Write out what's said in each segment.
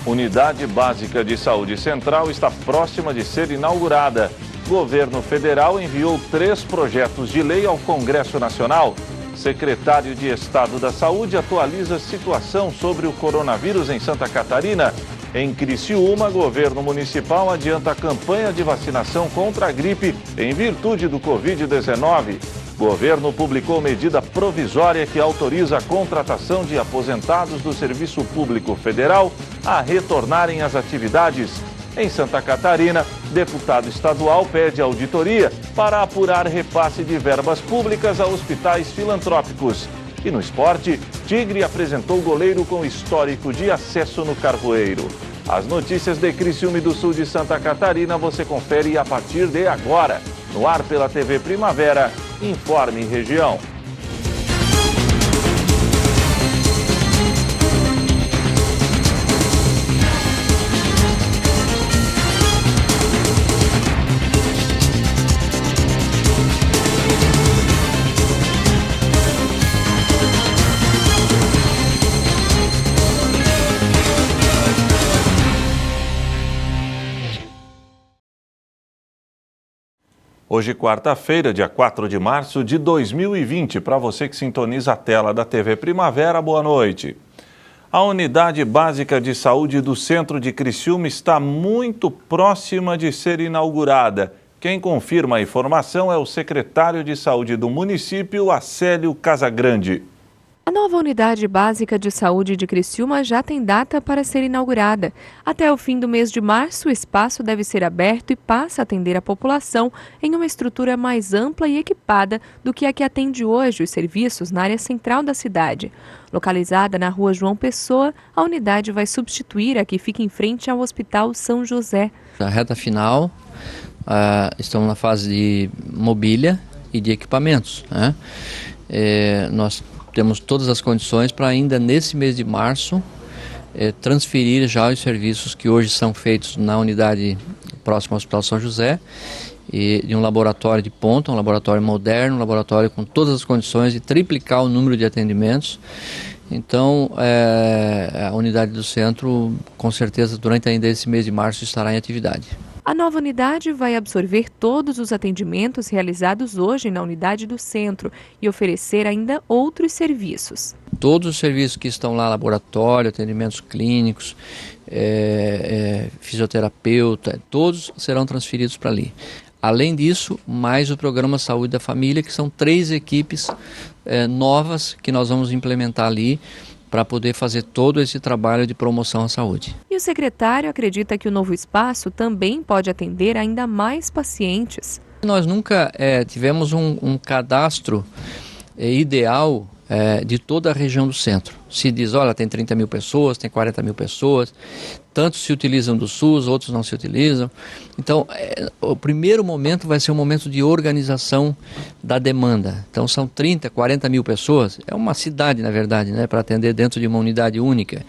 Unidade Básica de Saúde Central está próxima de ser inaugurada. Governo Federal enviou 3 projetos de lei ao Congresso Nacional. Secretário de Estado da Saúde atualiza a situação sobre o coronavírus em Santa Catarina. Em Criciúma, governo municipal adianta a campanha de vacinação contra a gripe em virtude do Covid-19. Governo publicou medida provisória que autoriza a contratação de aposentados do Serviço Público Federal a retornarem às atividades. Em Santa Catarina, deputado estadual pede auditoria para apurar repasse de verbas públicas a hospitais filantrópicos. E no esporte, Tigre apresentou goleiro com histórico de acesso no Carvoeiro. As notícias de Criciúma e do sul de Santa Catarina você confere a partir de agora. No ar pela TV Primavera, Informe Região. Hoje, quarta-feira, dia 4 de março de 2020. Para você que sintoniza a tela da TV Primavera, boa noite. A Unidade Básica de Saúde do Centro de Criciúma está muito próxima de ser inaugurada. Quem confirma a informação é o secretário de Saúde do município, Acélio Casagrande. A nova Unidade Básica de Saúde de Criciúma já tem data para ser inaugurada. Até o fim do mês de março, o espaço deve ser aberto e passa a atender a população em uma estrutura mais ampla e equipada do que a que atende hoje os serviços na área central da cidade. Localizada na Rua João Pessoa, a unidade vai substituir a que fica em frente ao Hospital São José. Na reta final, estamos na fase de mobília e de equipamentos, né? Nós temos todas as condições para ainda nesse mês de março transferir já os serviços que hoje são feitos na unidade próxima ao Hospital São José, e de um laboratório de ponta, um laboratório moderno, um laboratório com todas as condições de triplicar o número de atendimentos. Então, a unidade do centro, com certeza, durante ainda esse mês de março, estará em atividade. A nova unidade vai absorver todos os atendimentos realizados hoje na unidade do centro e oferecer ainda outros serviços. Todos os serviços que estão lá, laboratório, atendimentos clínicos, fisioterapeuta, todos serão transferidos para ali. Além disso, mais o programa Saúde da Família, que são 3 equipes novas que nós vamos implementar ali, para poder fazer todo esse trabalho de promoção à saúde. E o secretário acredita que o novo espaço também pode atender ainda mais pacientes. Nós nunca tivemos um cadastro ideal de toda a região do centro. Se diz, olha, tem 30 mil pessoas, tem 40 mil pessoas, tantos se utilizam do SUS, outros não se utilizam. Então, o primeiro momento vai ser um momento de organização da demanda. Então, são 30, 40 mil pessoas, é uma cidade, na verdade, né, para atender dentro de uma unidade única.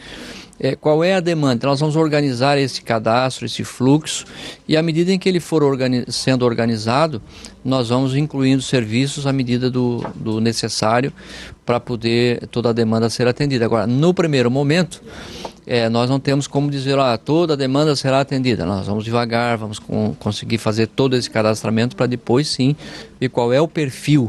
Qual é a demanda? Então, nós vamos organizar esse cadastro, esse fluxo, e à medida em que ele for sendo organizado, nós vamos incluindo serviços à medida do necessário para poder toda a demanda ser atendida. Agora, no primeiro momento, nós não temos como dizer, toda a demanda será atendida. Nós vamos devagar, vamos conseguir fazer todo esse cadastramento para depois sim ver qual é o perfil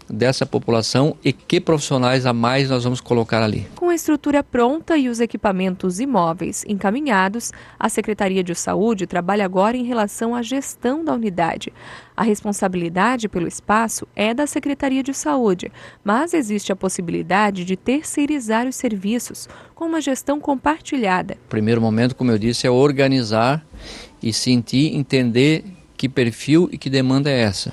dessa população e que profissionais a mais nós vamos colocar ali. Com a estrutura pronta e os equipamentos imóveis encaminhados, a Secretaria de Saúde trabalha agora em relação à gestão da unidade. A responsabilidade pelo espaço é da Secretaria de Saúde, mas existe a possibilidade de terceirizar os serviços com uma gestão compartilhada. O primeiro momento, como eu disse, é organizar e entender que perfil e que demanda é essa.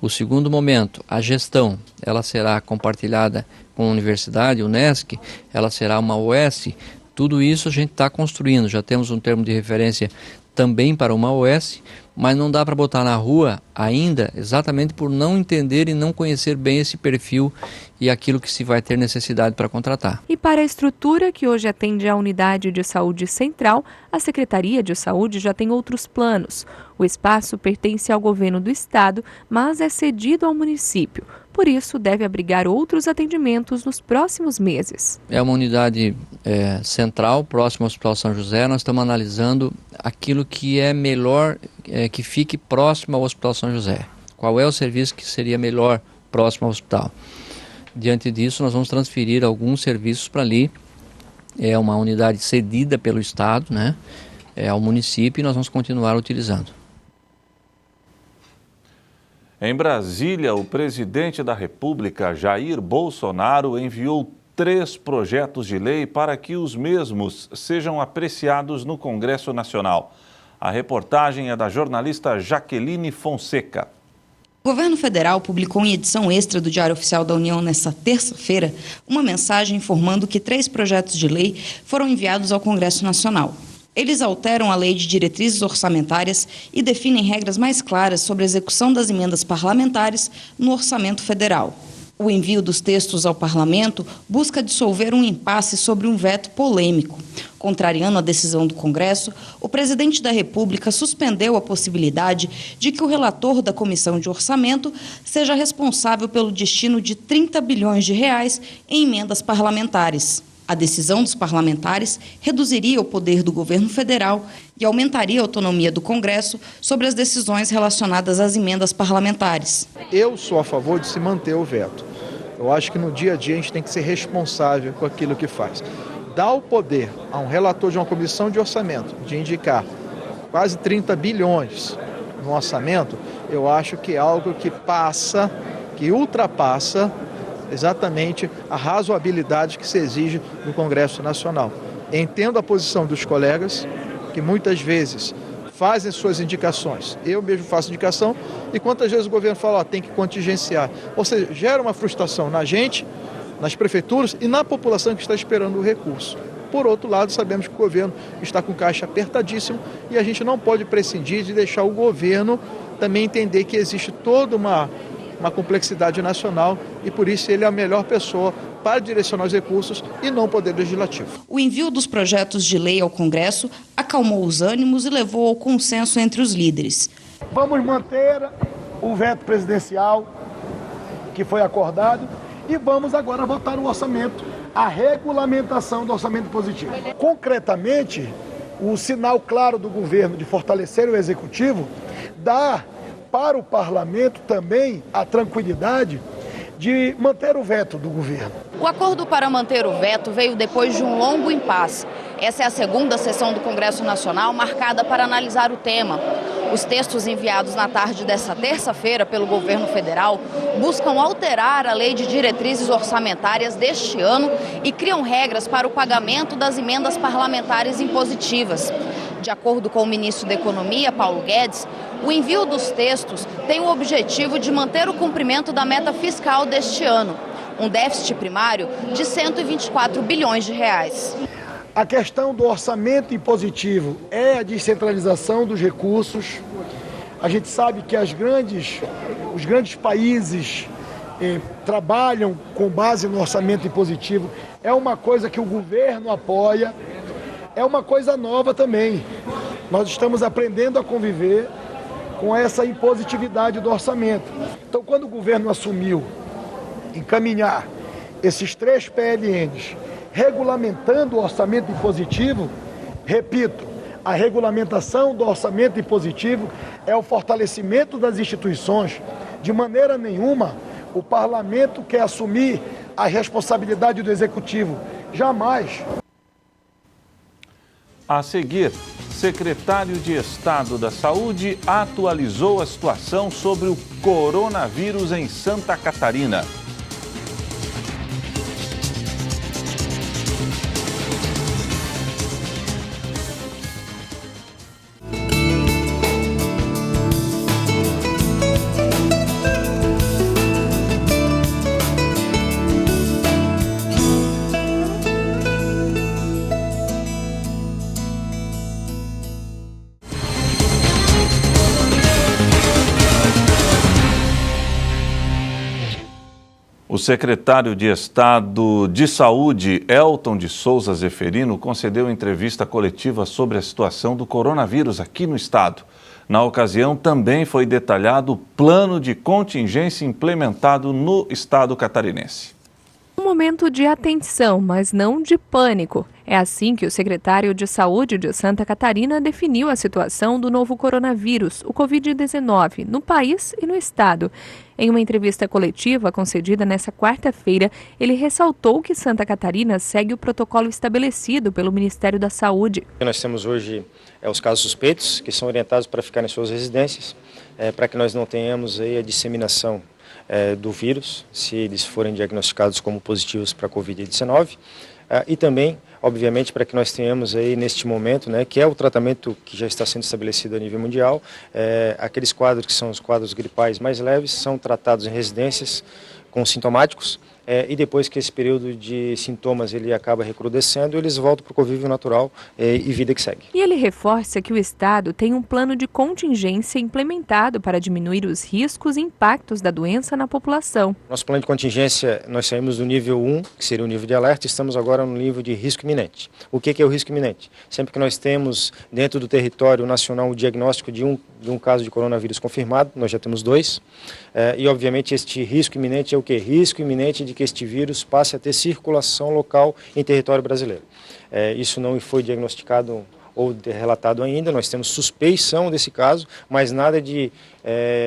O segundo momento, a gestão, ela será compartilhada com a universidade, UNESCO, ela será uma OS. Tudo isso a gente está construindo, já temos um termo de referência também para uma OS, mas não dá para botar na rua ainda, exatamente por não entender e não conhecer bem esse perfil e aquilo que se vai ter necessidade para contratar. E para a estrutura que hoje atende à Unidade de Saúde Central, a Secretaria de Saúde já tem outros planos. O espaço pertence ao governo do estado, mas é cedido ao município. por isso deve abrigar outros atendimentos nos próximos meses. É uma unidade central, próxima ao Hospital São José. Nós estamos analisando aquilo que é melhor que fique próximo ao Hospital São José. Qual é o serviço que seria melhor próximo ao hospital? Diante disso, nós vamos transferir alguns serviços para ali. É uma unidade cedida pelo Estado, né, ao município, e nós vamos continuar utilizando. Em Brasília, o presidente da República, Jair Bolsonaro, enviou 3 projetos de lei para que os mesmos sejam apreciados no Congresso Nacional. A reportagem é da jornalista Jaqueline Fonseca. O governo federal publicou em edição extra do Diário Oficial da União nesta terça-feira uma mensagem informando que 3 projetos de lei foram enviados ao Congresso Nacional. Eles alteram a Lei de Diretrizes Orçamentárias e definem regras mais claras sobre a execução das emendas parlamentares no orçamento federal. O envio dos textos ao parlamento busca dissolver um impasse sobre um veto polêmico. Contrariando a decisão do Congresso, o presidente da República suspendeu a possibilidade de que o relator da Comissão de Orçamento seja responsável pelo destino de 30 bilhões de reais em emendas parlamentares. A decisão dos parlamentares reduziria o poder do governo federal e aumentaria a autonomia do Congresso sobre as decisões relacionadas às emendas parlamentares. Eu sou a favor de se manter o veto. Eu acho que no dia a dia a gente tem que ser responsável com aquilo que faz. Dar o poder a um relator de uma comissão de orçamento de indicar quase 30 bilhões no orçamento, eu acho que é algo que ultrapassa exatamente a razoabilidade que se exige do Congresso Nacional. Entendo a posição dos colegas, que muitas vezes fazem suas indicações. Eu mesmo faço indicação e quantas vezes o governo fala, tem que contingenciar. Ou seja, gera uma frustração na gente, nas prefeituras e na população que está esperando o recurso. Por outro lado, sabemos que o governo está com caixa apertadíssimo e a gente não pode prescindir de deixar o governo também entender que existe toda uma complexidade nacional e por isso ele é a melhor pessoa para direcionar os recursos e não o Poder Legislativo. O envio dos projetos de lei ao Congresso acalmou os ânimos e levou ao consenso entre os líderes. Vamos manter o veto presidencial que foi acordado e vamos agora votar o orçamento, a regulamentação do orçamento positivo. Concretamente, o sinal claro do governo de fortalecer o executivo dá para o parlamento também a tranquilidade de manter o veto do governo. O acordo para manter o veto veio depois de um longo impasse. Essa é a segunda sessão do Congresso Nacional marcada para analisar o tema. Os textos enviados na tarde desta terça-feira pelo governo federal buscam alterar a Lei de Diretrizes Orçamentárias deste ano e criam regras para o pagamento das emendas parlamentares impositivas. De acordo com o ministro da Economia, Paulo Guedes, o envio dos textos tem o objetivo de manter o cumprimento da meta fiscal deste ano, um déficit primário de 124 bilhões de reais. A questão do orçamento impositivo é a descentralização dos recursos. A gente sabe que os grandes países trabalham com base no orçamento impositivo. É uma coisa que o governo apoia, é uma coisa nova também. Nós estamos aprendendo a conviver com essa impositividade do orçamento. Então, quando o governo assumiu encaminhar esses 3 PLNs, regulamentando o orçamento impositivo, repito, a regulamentação do orçamento impositivo é o fortalecimento das instituições. De maneira nenhuma, o parlamento quer assumir a responsabilidade do executivo. Jamais. A seguir, secretário de Estado da Saúde atualizou a situação sobre o coronavírus em Santa Catarina. O secretário de Estado de Saúde, Elton de Souza Zeferino, concedeu entrevista coletiva sobre a situação do coronavírus aqui no estado. Na ocasião, também foi detalhado o plano de contingência implementado no estado catarinense. Um momento de atenção, mas não de pânico. É assim que o secretário de Saúde de Santa Catarina definiu a situação do novo coronavírus, o Covid-19, no país e no estado. Em uma entrevista coletiva concedida nesta quarta-feira, ele ressaltou que Santa Catarina segue o protocolo estabelecido pelo Ministério da Saúde. Nós temos hoje os casos suspeitos, que são orientados para ficar em suas residências, para que nós não tenhamos aí a disseminação do vírus, se eles forem diagnosticados como positivos para a Covid-19, e também, obviamente, para que nós tenhamos aí neste momento, que é o tratamento que já está sendo estabelecido a nível mundial, aqueles quadros que são os quadros gripais mais leves, são tratados em residências com sintomáticos, e depois que esse período de sintomas ele acaba recrudescendo, eles voltam para o convívio natural e vida que segue. E ele reforça que o Estado tem um plano de contingência implementado para diminuir os riscos e impactos da doença na população. Nosso plano de contingência, nós saímos do nível 1, que seria o nível de alerta, e estamos agora no nível de risco iminente. O que é o risco iminente? Sempre que nós temos dentro do território nacional o diagnóstico de um caso de coronavírus confirmado, nós já temos 2, e obviamente este risco iminente é o quê? Risco iminente de que este vírus passe a ter circulação local em território brasileiro. Isso não foi diagnosticado ou relatado ainda, nós temos suspeição desse caso, mas nada de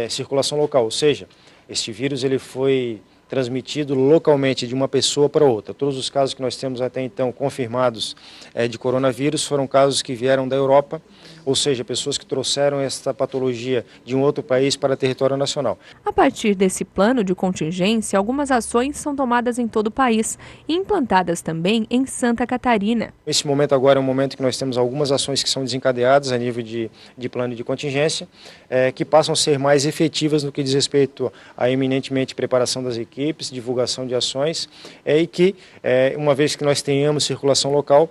circulação local, ou seja, este vírus ele foi transmitido localmente de uma pessoa para outra. Todos os casos que nós temos até então confirmados de coronavírus foram casos que vieram da Europa, ou seja, pessoas que trouxeram esta patologia de um outro país para território nacional. A partir desse plano de contingência, algumas ações são tomadas em todo o país e implantadas também em Santa Catarina. Esse momento agora é um momento que nós temos algumas ações que são desencadeadas a nível de plano de contingência, que passam a ser mais efetivas no que diz respeito à eminentemente preparação das equipes, divulgação de ações, e que, uma vez que nós tenhamos circulação local,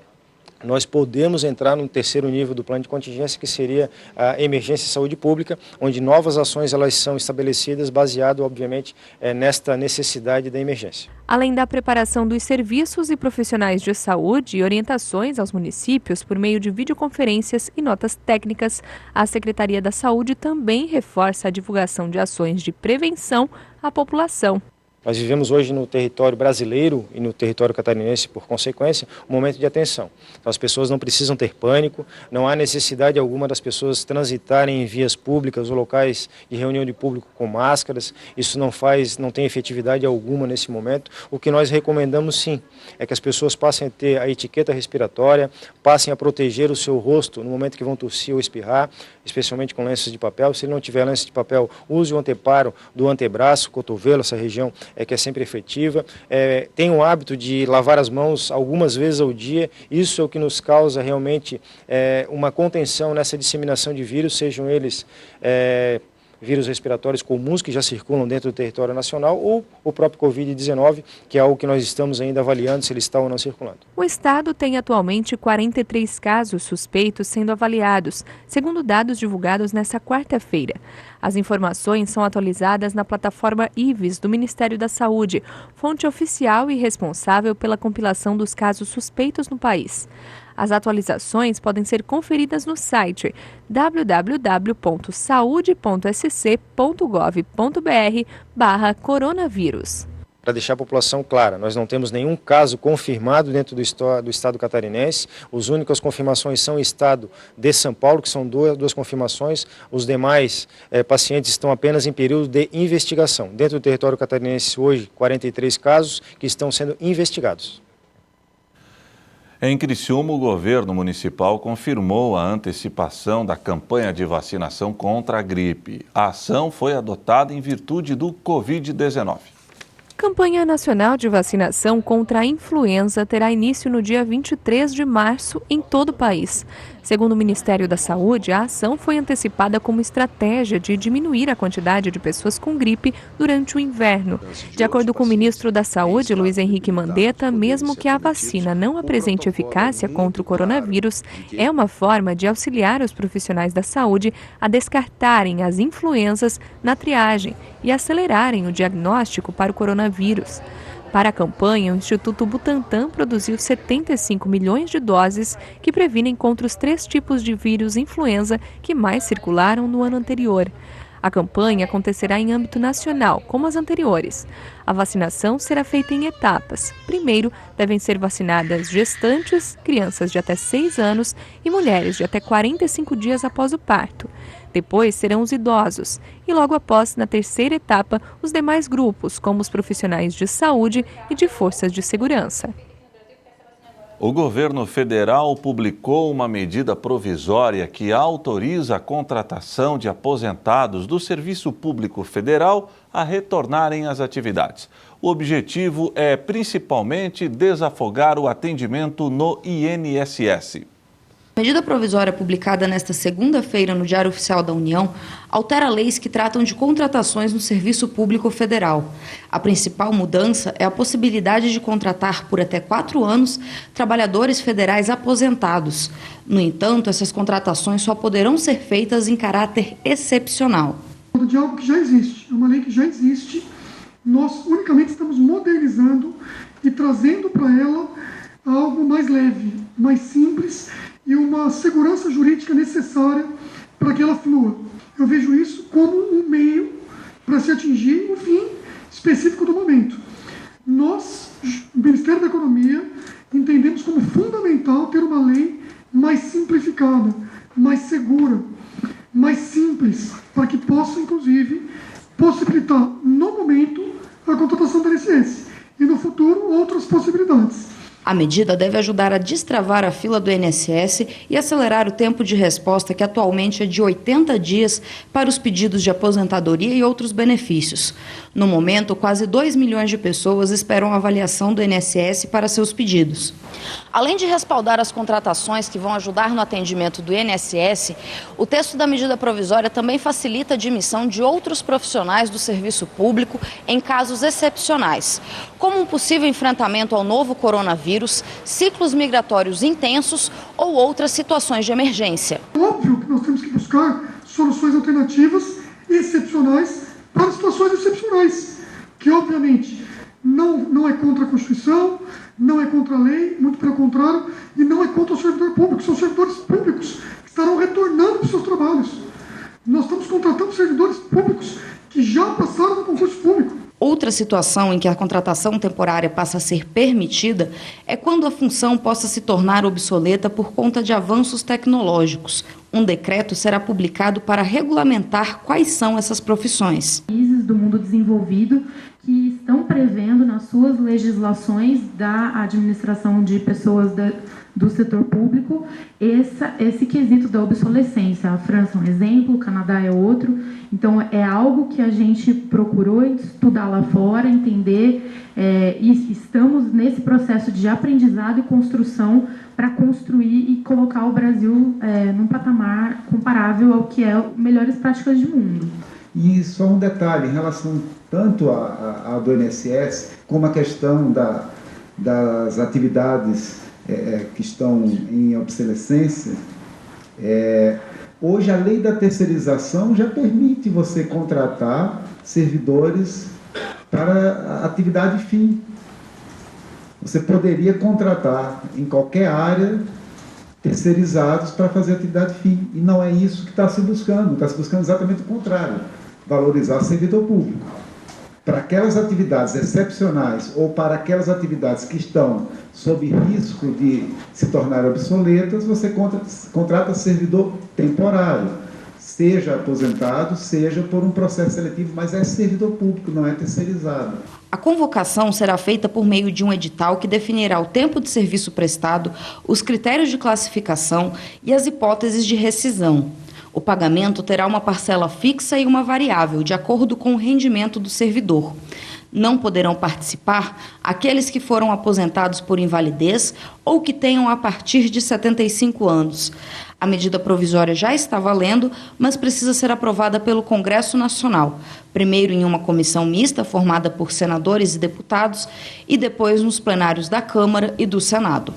nós podemos entrar no terceiro nível do plano de contingência, que seria a emergência de saúde pública, onde novas ações elas são estabelecidas baseado, obviamente, nesta necessidade da emergência. Além da preparação dos serviços e profissionais de saúde e orientações aos municípios por meio de videoconferências e notas técnicas, a Secretaria da Saúde também reforça a divulgação de ações de prevenção à população. Nós vivemos hoje no território brasileiro e no território catarinense, por consequência, um momento de atenção. Então, as pessoas não precisam ter pânico, não há necessidade alguma das pessoas transitarem em vias públicas ou locais de reunião de público com máscaras. Isso não tem efetividade alguma nesse momento. O que nós recomendamos, sim, é que as pessoas passem a ter a etiqueta respiratória, passem a proteger o seu rosto no momento que vão tossir ou espirrar, especialmente com lenços de papel. Se ele não tiver lenço de papel, use o anteparo do antebraço, cotovelo, essa região que é sempre efetiva. Tem o hábito de lavar as mãos algumas vezes ao dia. Isso é o que nos causa realmente uma contenção nessa disseminação de vírus, sejam eles vírus respiratórios comuns que já circulam dentro do território nacional ou o próprio Covid-19, que é algo que nós estamos ainda avaliando se ele está ou não circulando. O estado tem atualmente 43 casos suspeitos sendo avaliados, segundo dados divulgados nesta quarta-feira. As informações são atualizadas na plataforma IVES do Ministério da Saúde, fonte oficial e responsável pela compilação dos casos suspeitos no país. As atualizações podem ser conferidas no site www.saude.sc.gov.br/coronavírus. Para deixar a população clara, nós não temos nenhum caso confirmado dentro do estado catarinense. As únicas confirmações são o estado de São Paulo, que são duas confirmações. Os demais pacientes estão apenas em período de investigação. Dentro do território catarinense, hoje, 43 casos que estão sendo investigados. Em Criciúma, o governo municipal confirmou a antecipação da campanha de vacinação contra a gripe. A ação foi adotada em virtude do Covid-19. Campanha Nacional de Vacinação contra a Influenza terá início no dia 23 de março em todo o país. Segundo o Ministério da Saúde, a ação foi antecipada como estratégia de diminuir a quantidade de pessoas com gripe durante o inverno. De acordo com o ministro da Saúde, Luiz Henrique Mandetta, mesmo que a vacina não apresente eficácia contra o coronavírus, é uma forma de auxiliar os profissionais da saúde a descartarem as influenzas na triagem e acelerarem o diagnóstico para o coronavírus. Para a campanha, o Instituto Butantan produziu 75 milhões de doses que previnem contra os 3 tipos de vírus influenza que mais circularam no ano anterior. A campanha acontecerá em âmbito nacional, como as anteriores. A vacinação será feita em etapas. Primeiro, devem ser vacinadas gestantes, crianças de até 6 anos e mulheres de até 45 dias após o parto. Depois serão os idosos e logo após, na terceira etapa, os demais grupos, como os profissionais de saúde e de forças de segurança. O governo federal publicou uma medida provisória que autoriza a contratação de aposentados do Serviço Público Federal a retornarem às atividades. O objetivo é principalmente desafogar o atendimento no INSS. A medida provisória publicada nesta segunda-feira no Diário Oficial da União altera leis que tratam de contratações no Serviço Público Federal. A principal mudança é a possibilidade de contratar por até 4 anos trabalhadores federais aposentados. No entanto, essas contratações só poderão ser feitas em caráter excepcional. De algo que já existe, é uma lei que já existe, nós unicamente estamos modernizando e trazendo para ela algo mais leve, mais simples e uma segurança jurídica necessária para que ela flua. Eu vejo isso como um meio para se atingir um fim específico do momento. Nós, o Ministério da Economia, entendemos como fundamental ter uma lei mais simplificada, mais segura, mais simples, para que possa, inclusive, possibilitar, no momento, a contratação da INSS e, no futuro, outras possibilidades. A medida deve ajudar a destravar a fila do INSS e acelerar o tempo de resposta, que atualmente é de 80 dias para os pedidos de aposentadoria e outros benefícios. No momento, quase 2 milhões de pessoas esperam a avaliação do INSS para seus pedidos. Além de respaldar as contratações que vão ajudar no atendimento do INSS, o texto da medida provisória também facilita a admissão de outros profissionais do serviço público em casos excepcionais, como um possível enfrentamento ao novo coronavírus, ciclos migratórios intensos ou outras situações de emergência. Óbvio que nós temos que buscar soluções alternativas e excepcionais para situações excepcionais, que obviamente não é contra a Constituição, não é contra a lei, muito pelo contrário, e não é contra o servidor público. São servidores públicos que estarão retornando para os seus trabalhos. Nós estamos contratando servidores públicos que já passaram no concurso público. Outra situação em que a contratação temporária passa a ser permitida é quando a função possa se tornar obsoleta por conta de avanços tecnológicos. Um decreto será publicado para regulamentar quais são essas profissões. Países do mundo desenvolvido que estão prevendo nas suas legislações da administração de pessoas do setor público esse quesito da obsolescência. A França é um exemplo, o Canadá é outro. Então, é algo que a gente procurou estudar lá fora, entender, e estamos nesse processo de aprendizado e construção para construir e colocar o Brasil num patamar comparável ao que é melhores práticas de mundo. E só um detalhe, em relação tanto a do INSS, como a questão das atividades que estão em obsolescência, hoje a lei da terceirização já permite você contratar servidores para atividade fim. Você poderia contratar em qualquer área terceirizados para fazer atividade fim. E não é isso que está se buscando. Está se buscando exatamente o contrário. Valorizar o servidor público. Para aquelas atividades excepcionais ou para aquelas atividades que estão sob risco de se tornar obsoletas, você contrata servidor temporário, seja aposentado, seja por um processo seletivo, mas é servidor público, não é terceirizado. A convocação será feita por meio de um edital que definirá o tempo de serviço prestado, os critérios de classificação e as hipóteses de rescisão. O pagamento terá uma parcela fixa e uma variável, de acordo com o rendimento do servidor. Não poderão participar aqueles que foram aposentados por invalidez ou que tenham a partir de 75 anos. A medida provisória já está valendo, mas precisa ser aprovada pelo Congresso Nacional, primeiro em uma comissão mista formada por senadores e deputados e depois nos plenários da Câmara e do Senado.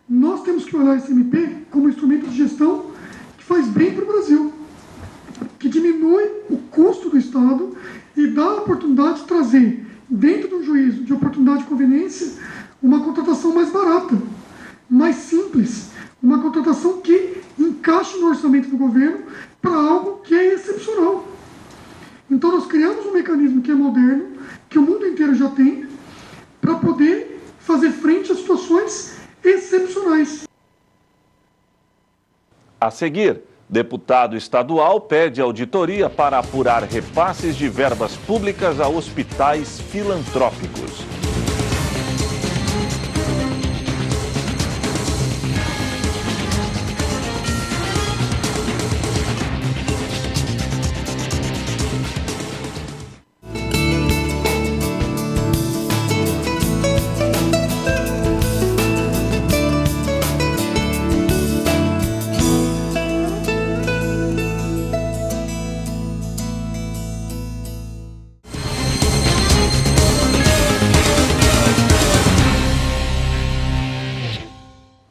Nós temos que olhar esse MP como instrumento de gestão que faz bem para o Brasil, que diminui o custo do Estado e dá a oportunidade de trazer, dentro do juízo de oportunidade encaixe no orçamento do governo para algo que é excepcional. Então nós criamos um mecanismo que é moderno, que o mundo inteiro já tem, para poder fazer frente a situações excepcionais. A seguir, deputado estadual pede auditoria para apurar repasses de verbas públicas a hospitais filantrópicos.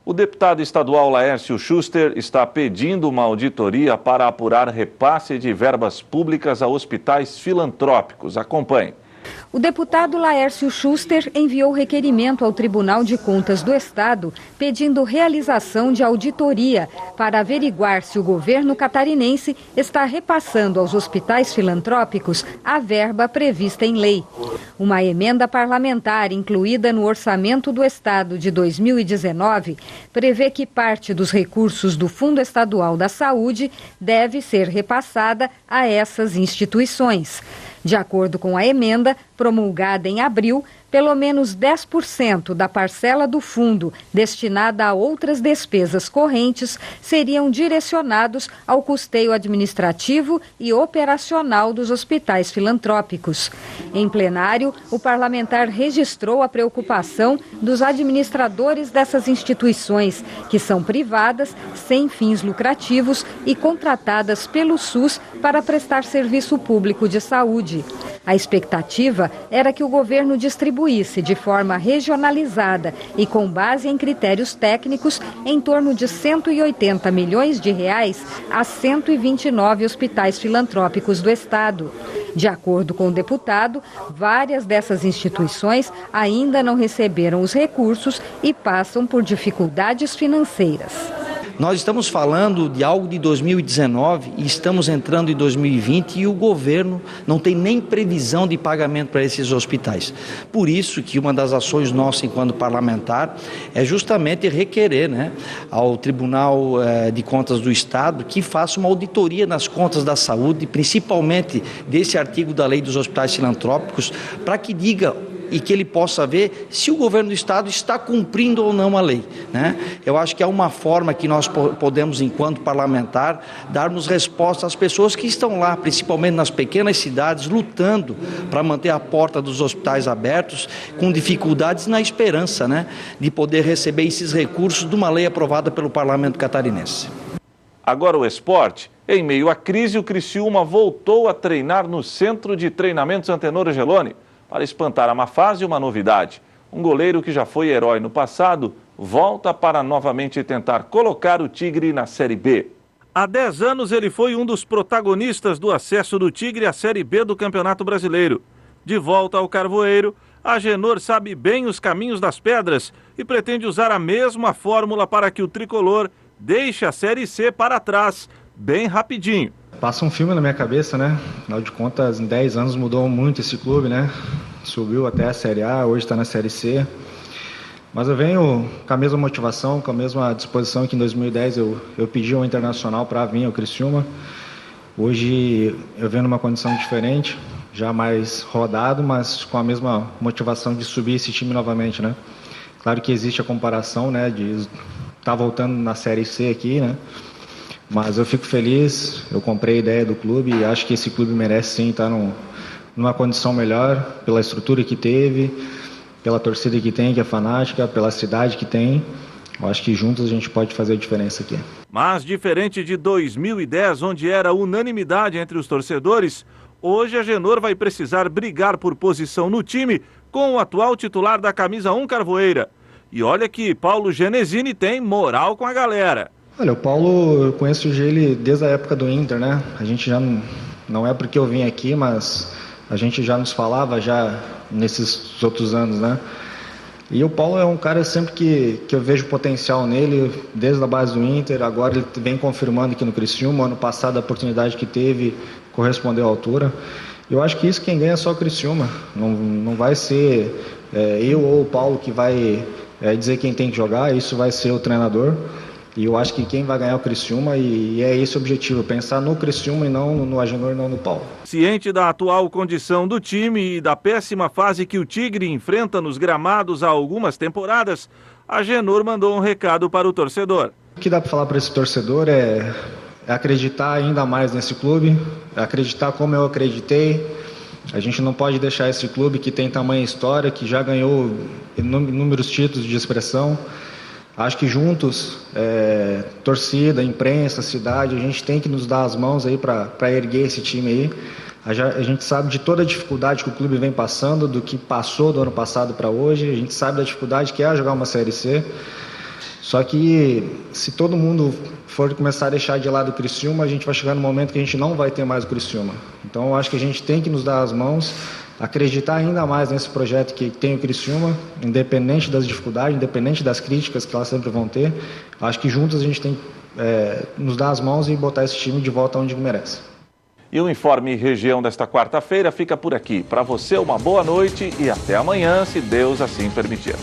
O deputado estadual Laércio Schuster está pedindo uma auditoria para apurar repasse de verbas públicas a hospitais filantrópicos. Acompanhe. O deputado Laércio Schuster enviou requerimento ao Tribunal de Contas do Estado pedindo realização de auditoria para averiguar se o governo catarinense está repassando aos hospitais filantrópicos a verba prevista em lei. Uma emenda parlamentar incluída no Orçamento do Estado de 2019 prevê que parte dos recursos do Fundo Estadual da Saúde deve ser repassada a essas instituições. De acordo com a emenda, promulgada em abril, pelo menos 10% da parcela do fundo destinada a outras despesas correntes seriam direcionados ao custeio administrativo e operacional dos hospitais filantrópicos. Em plenário, o parlamentar registrou a preocupação dos administradores dessas instituições, que são privadas, sem fins lucrativos e contratadas pelo SUS para prestar serviço público de saúde. A expectativa era que o governo distribuísse de forma regionalizada e com base em critérios técnicos em torno de 180 milhões de reais a 129 hospitais filantrópicos do estado. De acordo com o deputado, várias dessas instituições ainda não receberam os recursos e passam por dificuldades financeiras. Nós estamos falando de algo de 2019 e estamos entrando em 2020 e o governo não tem nem previsão de pagamento para esses hospitais. Por isso que uma das ações nossas enquanto parlamentar é justamente requerer, ao Tribunal de Contas do Estado que faça uma auditoria nas contas da saúde, principalmente desse artigo da Lei dos Hospitais Filantrópicos, para que diga e que ele possa ver se o governo do estado está cumprindo ou não a lei, Eu acho que é uma forma que nós podemos, enquanto parlamentar, darmos resposta às pessoas que estão lá, principalmente nas pequenas cidades, lutando para manter a porta dos hospitais abertos, com dificuldades na esperança, de poder receber esses recursos de uma lei aprovada pelo Parlamento catarinense. Agora o esporte. Em meio à crise, o Criciúma voltou a treinar no Centro de Treinamentos Antenor Angeloni. Para espantar a má fase, uma novidade. Um goleiro que já foi herói no passado volta para novamente tentar colocar o Tigre na Série B. Há 10 anos ele foi um dos protagonistas do acesso do Tigre à Série B do Campeonato Brasileiro. De volta ao Carvoeiro, Agenor sabe bem os caminhos das pedras e pretende usar a mesma fórmula para que o tricolor deixe a Série C para trás, bem rapidinho. Passa um filme na minha cabeça, Afinal de contas, em 10 anos mudou muito esse clube, Subiu até a Série A, hoje está na Série C. Mas eu venho com a mesma motivação, com a mesma disposição que em 2010 eu pedi ao Internacional para vir ao Criciúma. Hoje eu venho numa condição diferente, já mais rodado, mas com a mesma motivação de subir esse time novamente, Claro que existe a comparação, de estar voltando na Série C aqui, Mas eu fico feliz, eu comprei a ideia do clube e acho que esse clube merece sim estar numa condição melhor, pela estrutura que teve, pela torcida que tem, que é fanática, pela cidade que tem. Eu acho que juntos a gente pode fazer a diferença aqui. Mas diferente de 2010, onde era unanimidade entre os torcedores, hoje a Agenor vai precisar brigar por posição no time com o atual titular da camisa 1 Carvoeira. E olha que Paulo Genesini tem moral com a galera. Olha, o Paulo, eu conheço ele desde a época do Inter, A gente já não é porque eu vim aqui, mas a gente já nos falava já nesses outros anos, E o Paulo é um cara sempre que eu vejo potencial nele, desde a base do Inter, agora ele vem confirmando aqui no Criciúma. Ano passado a oportunidade que teve correspondeu à altura. Eu acho que isso quem ganha é só o Criciúma, não vai ser eu ou o Paulo que vai dizer quem tem que jogar, isso vai ser o treinador. E eu acho que quem vai ganhar é o Criciúma e é esse o objetivo, pensar no Criciúma e não no Agenor e não no Paulo. Ciente da atual condição do time e da péssima fase que o Tigre enfrenta nos gramados há algumas temporadas, Agenor mandou um recado para o torcedor. O que dá para falar para esse torcedor é acreditar ainda mais nesse clube, acreditar como eu acreditei. A gente não pode deixar esse clube que tem tamanha história, que já ganhou inúmeros títulos de expressão. Acho que juntos, torcida, imprensa, cidade, a gente tem que nos dar as mãos aí para erguer esse time aí. A gente sabe de toda a dificuldade que o clube vem passando, do que passou do ano passado para hoje. A gente sabe da dificuldade que é jogar uma Série C. Só que se todo mundo for começar a deixar de lado o Criciúma, a gente vai chegar no momento que a gente não vai ter mais o Criciúma. Então eu acho que a gente tem que nos dar as mãos, acreditar ainda mais nesse projeto que tem o Criciúma, independente das dificuldades, independente das críticas que elas sempre vão ter. Acho que juntos a gente tem que nos dar as mãos e botar esse time de volta onde merece. E o Informe Região desta quarta-feira fica por aqui. Para você, uma boa noite e até amanhã, se Deus assim permitir.